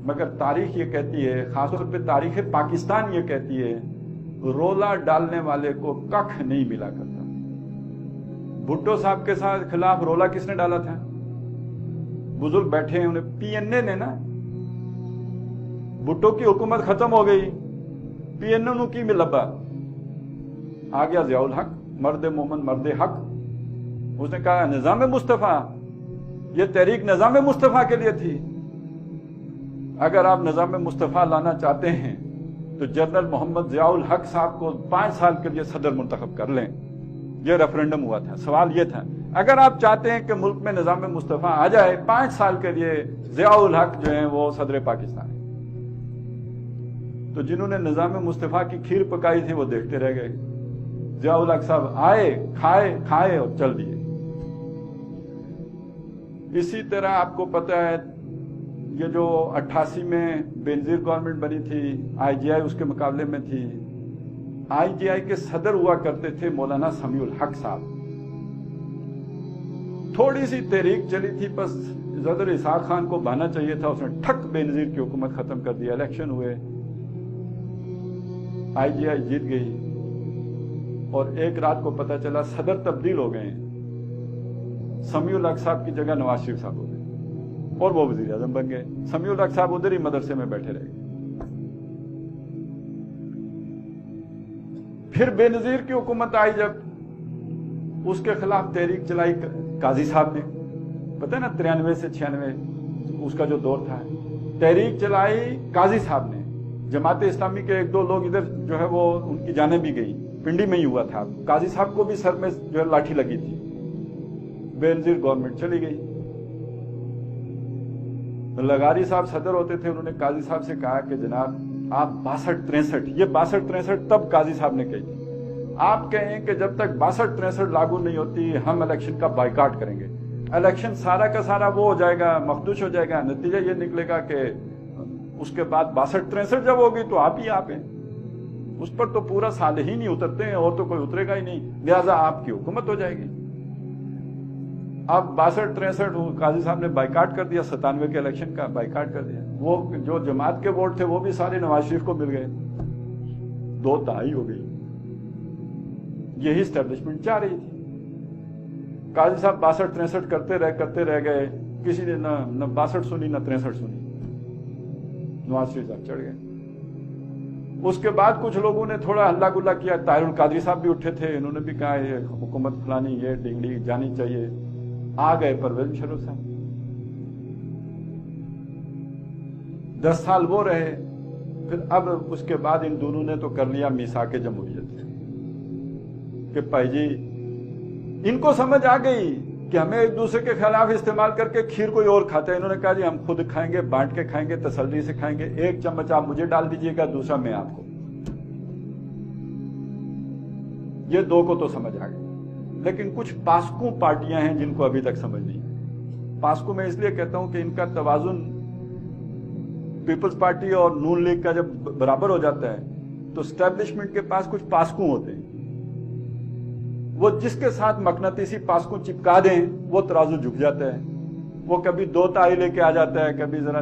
مگر تاریخ یہ کہتی ہے، خاص طور پہ تاریخ پاکستان یہ کہتی ہے، رولا ڈالنے والے کو ککھ نہیں ملا کرتا۔ بھٹو صاحب کے ساتھ خلاف رولا کس نے ڈالا تھا؟ بزرگ بیٹھے ہیں، انہیں پی این اے نے نا۔ بھٹو کی حکومت ختم ہو گئی، پی این اے کی میں لبا آ گیا ضیاء الحق، مرد مومن مرد حق۔ اس نے کہا نظام مصطفیٰ، یہ تحریک نظام مصطفیٰ کے لیے تھی، اگر آپ نظام مصطفیٰ لانا چاہتے ہیں تو جنرل محمد ضیاء الحق صاحب کو 5 سال کے لیے صدر منتخب کر لیں۔ یہ ریفرنڈم ہوا تھا، سوال یہ تھا اگر آپ چاہتے ہیں کہ ملک میں نظام مصطفیٰ آ جائے 5 سال کے لیے ضیاء الحق جو ہیں وہ صدر پاکستان ہے۔ تو جنہوں نے نظام مصطفیٰ کی کھیر پکائی تھی وہ دیکھتے رہ گئے، ضیاء الحق صاحب آئے، کھائے اور چل دیے۔ اسی طرح آپ کو پتہ ہے یہ جو 88 میں بے نظیر گورنمنٹ بنی تھی، آئی جی آئی اس کے مقابلے میں تھی، آئی جی آئی کے صدر ہوا کرتے تھے مولانا سمیع الحق صاحب۔ تھوڑی سی تحریک چلی تھی، بس صدر اسحاق خان کو بہانا چاہیے تھا، اس نے ٹھک بے نظیر کی حکومت ختم کر دیا، الیکشن ہوئے، آئی جی آئی جیت گئی، اور ایک رات کو پتہ چلا صدر تبدیل ہو گئے ہیں، سمیع الحق صاحب کی جگہ نواز شریف صاحب ہو گئے اور وہ وزیر اعظم بن گئے۔ سمیع الحق صاحب ادھر ہی مدرسے میں بیٹھے رہ گئے۔ پھر بے نظیر کی حکومت آئی، جب اس کے خلاف تحریک چلائی قاضی صاحب نے، پتہ ہے نا 93 سے 96 اس کا جو دور تھا، تحریک چلائی قاضی صاحب نے۔ جماعت اسلامی کے 1-2 لوگ ادھر جو ہے وہ ان کی جانیں بھی گئی، پنڈی میں ہی ہوا تھا، قاضی صاحب کو بھی سر میں جو ہے لاٹھی لگی تھی، بے نظیر گورنمنٹ چلی گئی۔ لغاری صاحب صدر ہوتے تھے، انہوں نے قاضی صاحب سے کہا کہ جناب آپ 62-63، یہ 62-63 تب قاضی صاحب نے کہی تھی، آپ کہیں کہ جب تک 62-63 لاگو نہیں ہوتی ہم الیکشن کا بائیکاٹ کریں گے، الیکشن سارا کا سارا وہ ہو جائے گا، مخدوش ہو جائے گا، نتیجہ یہ نکلے گا کہ اس کے بعد 62-63 جب ہوگی تو آپ ہی آپ ہیں، اس پر تو پورا سال ہی نہیں اترتے ہیں اور تو کوئی اترے گا ہی نہیں، لہذا آپ کی حکومت ہو جائے گی۔ اب 62-63 قاضی صاحب نے بائیکاٹ کر دیا، 97 کے الیکشن کا بائیکاٹ کر دیا، وہ جو جماعت کے ووٹ تھے وہ بھی سارے نواز شریف کو مل گئے، 2-2 ہو گئی۔ یہی اسٹیبلشمنٹ چاہ رہی تھی۔ قاضی صاحب 62-63 کرتے رہ گئے، کسی نے نہ 62 سنی نہ 63 سنی، نواز شریف صاحب چڑھ گئے۔ اس کے بعد کچھ لوگوں نے تھوڑا ہلہ گلا کیا، طاہر القادری صاحب بھی اٹھے تھے، انہوں نے بھی کہا یہ حکومت فلانی یہ ڈنگڑی جانی چاہیے، آ گئے پرویز مشرف صاحب، 10 سال وہ رہے۔ پھر اب اس کے بعد ان دونوں نے تو کر لیا میثاق جمہوریت کہ بھائی جی ان کو سمجھ آ گئی کہ ہمیں ایک دوسرے کے خلاف استعمال کر کے کھیر کوئی اور کھاتا ہے، انہوں نے کہا جی ہم خود کھائیں گے، بانٹ کے کھائیں گے، تسلی سے کھائیں گے، 1 چمچ آپ مجھے ڈال دیجئے گا، دوسرا میں آپ کو۔ یہ 2 کو تو سمجھ آ گئی، لیکن کچھ پاسکو پارٹیاں ہیں جن کو ابھی تک سمجھ نہیں ہے۔ پاسکو میں اس لیے کہتا ہوں کہ ان کا توازن پیپلز پارٹی اور نون لیگ کا جب برابر ہو جاتا ہے تو اسٹیبلشمنٹ کے پاس کچھ پاسکو ہوتے ہیں، وہ جس کے ساتھ مقناطیسی پاسکو چپکا دیں وہ ترازو جھک جاتا ہے، وہ کبھی 2 تائی لے کے آ جاتا ہے، کبھی ذرا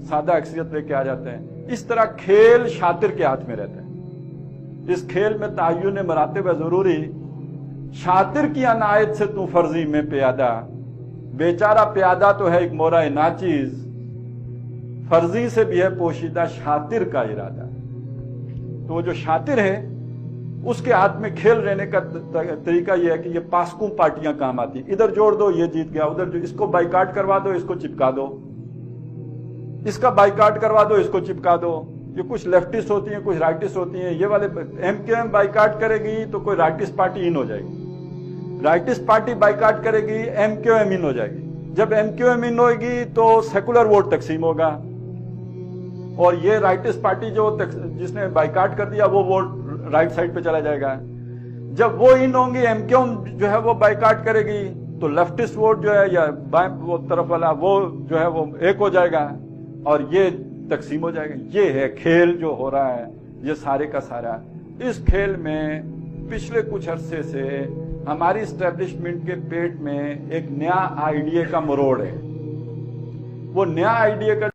سادہ اکثریت لے کے آ جاتا ہے۔ اس طرح کھیل شاطر کے ہاتھ میں رہتا ہے، اس کھیل میں تعین مراتب ہے ضروری، شاطر کی عنایت سے تو فرضی میں پیادہ، بیچارہ پیادہ تو ہے ایک مورا ناچیز، فرضی سے بھی ہے پوشیدہ شاطر کا ارادہ۔ تو وہ جو شاطر ہے اس کے ہاتھ میں کھیل رہنے کا طریقہ یہ ہے کہ یہ پاسکو پارٹیاں کام آتی، ادھر جوڑ دو یہ جیت گیا، ادھر جو اس کو بائیکاٹ کروا دو اس کو چپکا دو، اس کا بائیکاٹ کروا دو اس کو چپکا دو۔ یہ کچھ لیفٹسٹ ہوتی ہیں کچھ رائٹسٹ ہوتی ہیں، یہ والے ایم کیو ایم بائیکاٹ کرے گی تو کوئی رائٹسٹ پارٹی ان ہو جائے گی، رائٹسٹ پارٹی بائیکاٹ کرے گی ایم کیو ایم ان ہو جائے گی، جب ایم کیو ایم ان ہوئے گی تو سیکولر ووٹ تقسیم ہوگا، اور یہ رائٹسٹ پارٹی جو جس نے بائیکاٹ کر دیا وہ ووٹ رائٹ سائڈ پہ چلا جائے گا، جب وہ ان ہوں گی ایم کیو ایم جو ہے وہ بائیکاٹ کرے گی تو لیفٹسٹ ووٹ جو ہے یا بائیں وہ طرف والا وہ جو ہے وہ ایک ہو جائے گا اور یہ تقسیم ہو جائے گا۔ یہ ہے کھیل جو ہو رہا ہے، یہ سارے کا سارا۔ اس کھیل میں پچھلے کچھ عرصے سے ہماری اسٹیبلشمنٹ کے پیٹ میں ایک نیا آئیڈیا کا مروڑ ہے، وہ نیا آئیڈیا کا